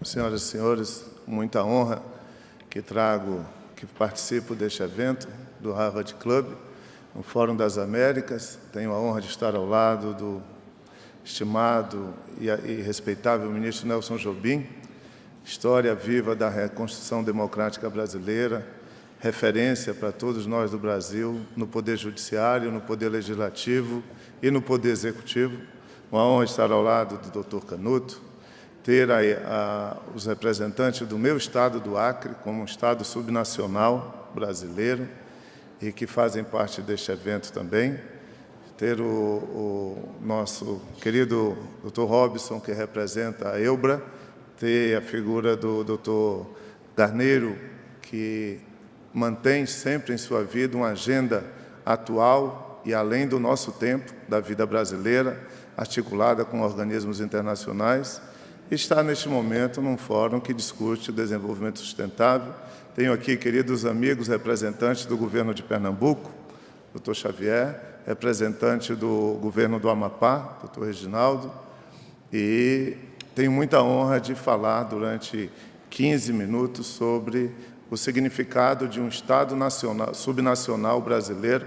senhoras e senhores, muita honra que participo deste evento do Harvard Club, no Fórum das Américas. Tenho a honra de estar ao lado do estimado e respeitável ministro Nelson Jobim, história viva da reconstrução democrática brasileira, referência para todos nós do Brasil, no Poder Judiciário, no Poder Legislativo e no Poder Executivo. Uma honra estar ao lado do Dr. Canuto, ter os representantes do meu estado do Acre, como um estado subnacional brasileiro, e que fazem parte deste evento também, ter o nosso querido Dr. Robson, que representa a EUBRA, ter a figura do Dr. Garneiro, que mantém sempre em sua vida uma agenda atual e além do nosso tempo, da vida brasileira, articulada com organismos internacionais, e está neste momento num fórum que discute o desenvolvimento sustentável. Tenho aqui queridos amigos representantes do governo de Pernambuco, Dr. Xavier, representante do governo do Amapá, Dr. Reginaldo, e tenho muita honra de falar durante 15 minutos sobre o significado de um Estado subnacional brasileiro,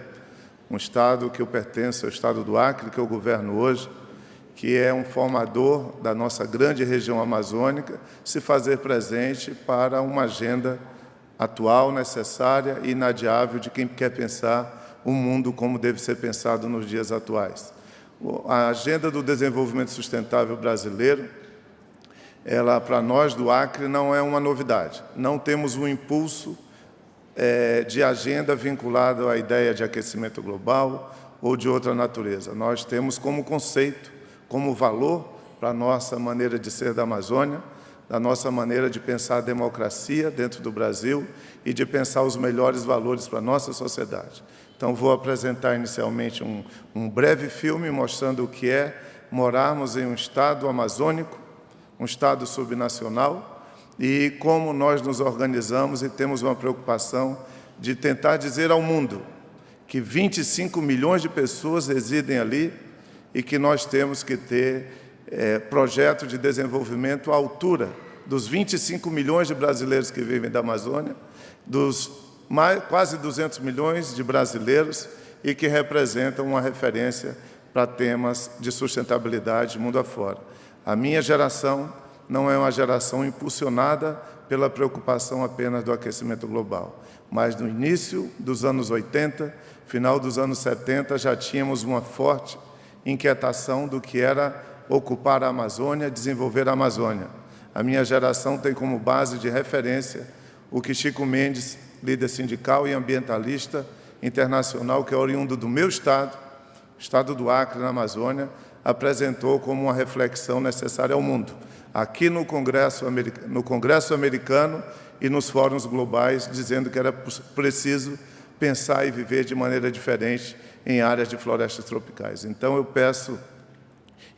um Estado que eu pertenço, ao Estado do Acre, que eu governo hoje, que é um formador da nossa grande região amazônica, se fazer presente para uma agenda atual, necessária e inadiável de quem quer pensar o mundo como deve ser pensado nos dias atuais. A agenda do desenvolvimento sustentável brasileiro, ela, para nós do Acre, não é uma novidade. Não temos um impulso de agenda vinculado à ideia de aquecimento global ou de outra natureza. Nós temos como conceito, como valor para a nossa maneira de ser da Amazônia, da nossa maneira de pensar a democracia dentro do Brasil e de pensar os melhores valores para a nossa sociedade. Então, vou apresentar inicialmente um breve filme mostrando o que é morarmos em um estado amazônico, um estado subnacional, e como nós nos organizamos e temos uma preocupação de tentar dizer ao mundo que 25 milhões de pessoas residem ali e que nós temos que ter projeto de desenvolvimento à altura dos 25 milhões de brasileiros que vivem da Amazônia, dos quase 200 milhões de brasileiros e que representam uma referência para temas de sustentabilidade mundo afora. A minha geração não é uma geração impulsionada pela preocupação apenas do aquecimento global, mas no início dos anos 80, final dos anos 70, já tínhamos uma forte inquietação do que era ocupar a Amazônia, desenvolver a Amazônia. A minha geração tem como base de referência o que Chico Mendes, líder sindical e ambientalista internacional, que é oriundo do meu estado, estado do Acre, na Amazônia, apresentou como uma reflexão necessária ao mundo, aqui no Congresso americano e nos fóruns globais, dizendo que era preciso pensar e viver de maneira diferente em áreas de florestas tropicais. Então, eu peço,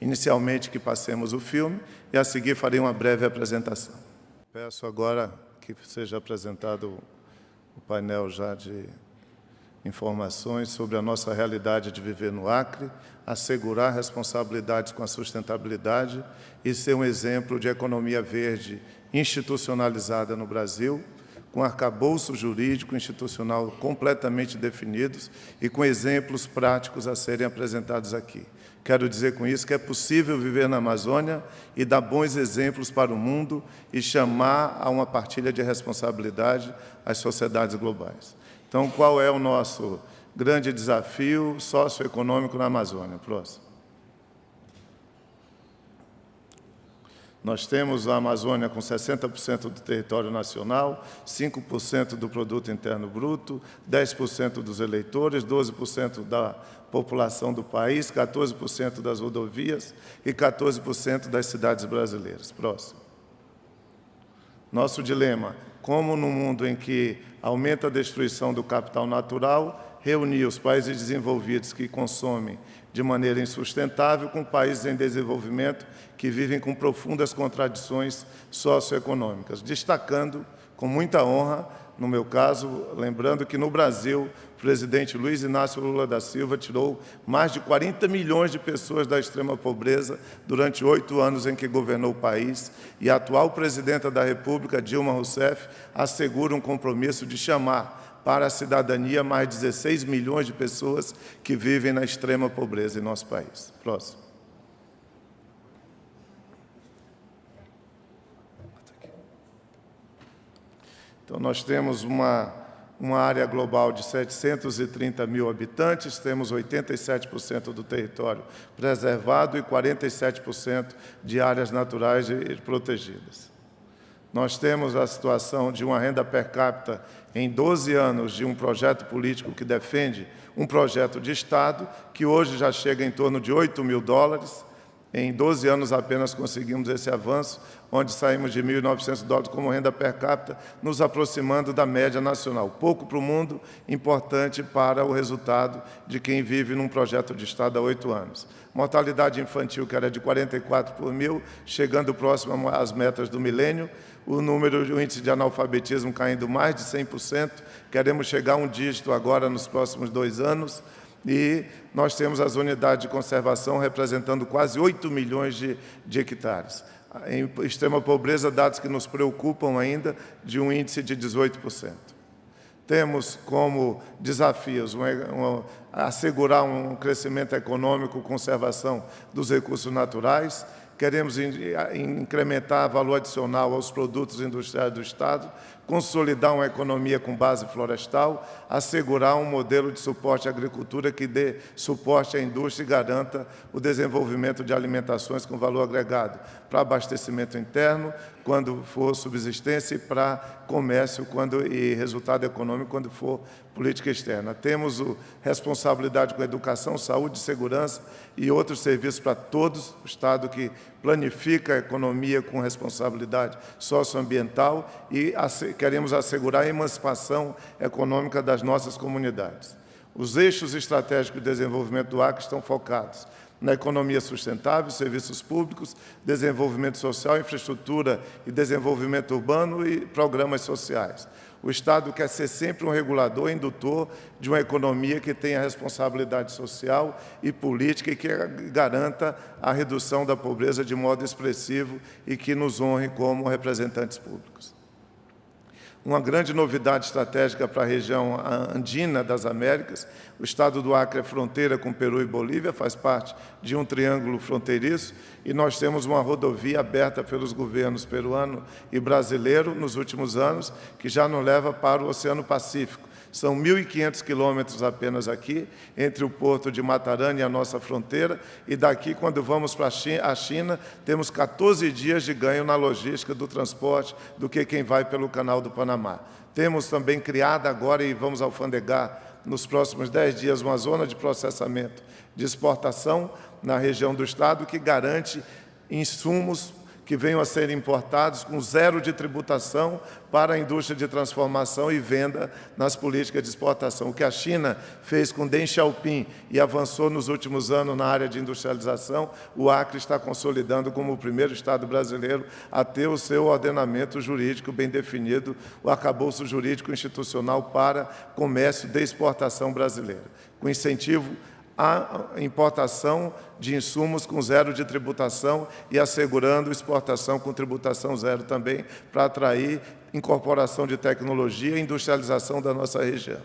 inicialmente, que passemos o filme e, a seguir, farei uma breve apresentação. Peço agora que seja apresentado o painel já de informações sobre a nossa realidade de viver no Acre, assegurar responsabilidades com a sustentabilidade e ser um exemplo de economia verde institucionalizada no Brasil, com arcabouço jurídico institucional completamente definidos e com exemplos práticos a serem apresentados aqui. Quero dizer com isso que é possível viver na Amazônia e dar bons exemplos para o mundo e chamar a uma partilha de responsabilidade às sociedades globais. Então, qual é o nosso grande desafio socioeconômico na Amazônia? Próximo. Nós temos a Amazônia com 60% do território nacional, 5% do produto interno bruto, 10% dos eleitores, 12% da população do país, 14% das rodovias e 14% das cidades brasileiras. Próximo. Nosso dilema: como no mundo em que aumenta a destruição do capital natural, reunir os países desenvolvidos que consomem de maneira insustentável com países em desenvolvimento que vivem com profundas contradições socioeconômicas, destacando com muita honra, no meu caso, lembrando que no Brasil presidente Luiz Inácio Lula da Silva tirou mais de 40 milhões de pessoas da extrema pobreza durante 8 anos em que governou o país, e a atual presidenta da República, Dilma Rousseff, assegura um compromisso de chamar para a cidadania mais de 16 milhões de pessoas que vivem na extrema pobreza em nosso país. Próximo. Então, nós temos uma área global de 730 mil habitantes, temos 87% do território preservado e 47% de áreas naturais protegidas. Nós temos a situação de uma renda per capita em 12 anos de um projeto político que defende um projeto de Estado, que hoje já chega em torno de $8.000. Em 12 anos apenas conseguimos esse avanço, onde saímos de $1.900 como renda per capita, nos aproximando da média nacional. Pouco para o mundo, importante para o resultado de quem vive num projeto de Estado há 8 anos. Mortalidade infantil, que era de 44 por mil, chegando próximo às metas do milênio. O índice de analfabetismo caindo mais de 100%. Queremos chegar a um dígito agora nos próximos 2 anos. E nós temos as unidades de conservação representando quase 8 milhões de hectares. Em extrema pobreza, dados que nos preocupam ainda, de um índice de 18%. Temos como desafios assegurar um crescimento econômico, conservação dos recursos naturais. Queremos incrementar valor adicional aos produtos industriais do Estado, consolidar uma economia com base florestal, assegurar um modelo de suporte à agricultura que dê suporte à indústria e garanta o desenvolvimento de alimentações com valor agregado para abastecimento interno, quando for subsistência, e para comércio e resultado econômico, quando for política externa. Temos responsabilidade com educação, saúde, segurança e outros serviços para todos, o Estado que planifica a economia com responsabilidade socioambiental, e queremos assegurar a emancipação econômica das nossas comunidades. Os eixos estratégicos de desenvolvimento do Acre estão focados na economia sustentável, serviços públicos, desenvolvimento social, infraestrutura e desenvolvimento urbano e programas sociais. O Estado quer ser sempre um regulador e indutor de uma economia que tenha responsabilidade social e política e que garanta a redução da pobreza de modo expressivo e que nos honre como representantes públicos. Uma grande novidade estratégica para a região andina das Américas, o Estado do Acre é fronteira com Peru e Bolívia, faz parte de um triângulo fronteiriço, e nós temos uma rodovia aberta pelos governos peruano e brasileiro nos últimos anos, que já nos leva para o Oceano Pacífico. São 1.500 quilômetros apenas aqui, entre o porto de Matarani e a nossa fronteira, e daqui, quando vamos para a China, temos 14 dias de ganho na logística do transporte do que quem vai pelo Canal do Panamá. Temos também criado agora, e vamos alfandegar nos próximos 10 dias, uma zona de processamento de exportação na região do Estado, que garante insumos que venham a ser importados com zero de tributação para a indústria de transformação e venda nas políticas de exportação. O que a China fez com Deng Xiaoping e avançou nos últimos anos na área de industrialização, o Acre está consolidando como o primeiro Estado brasileiro a ter o seu ordenamento jurídico bem definido, o arcabouço jurídico institucional para comércio de exportação brasileira, com incentivo a importação de insumos com zero de tributação e assegurando exportação com tributação zero também, para atrair incorporação de tecnologia e industrialização da nossa região.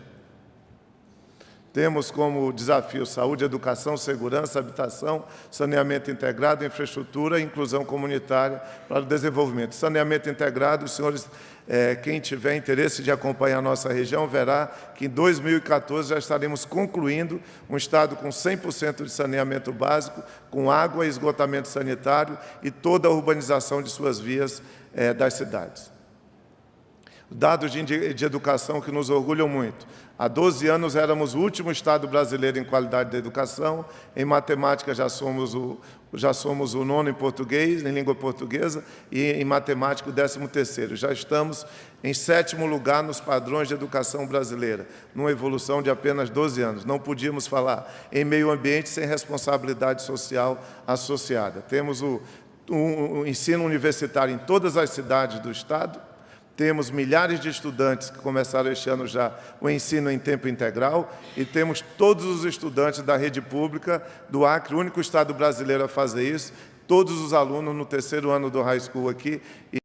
Temos como desafio saúde, educação, segurança, habitação, saneamento integrado, infraestrutura e inclusão comunitária para o desenvolvimento. Saneamento integrado, os senhores, quem tiver interesse de acompanhar a nossa região, verá que em 2014 já estaremos concluindo um Estado com 100% de saneamento básico, com água e esgotamento sanitário e toda a urbanização de suas vias das cidades. Dados de educação que nos orgulham muito. Há 12 anos éramos o último Estado brasileiro em qualidade de educação. Em matemática já somos o 9º em português, em língua portuguesa, e em matemática o 13º. Já estamos em 7º lugar nos padrões de educação brasileira, numa evolução de apenas 12 anos. Não podíamos falar em meio ambiente sem responsabilidade social associada. Temos o ensino universitário em todas as cidades do Estado. temos milhares de estudantes que começaram este ano já o ensino em tempo integral e temos todos os estudantes da rede pública do Acre, o único estado brasileiro a fazer isso, todos os alunos no terceiro ano do high school aqui.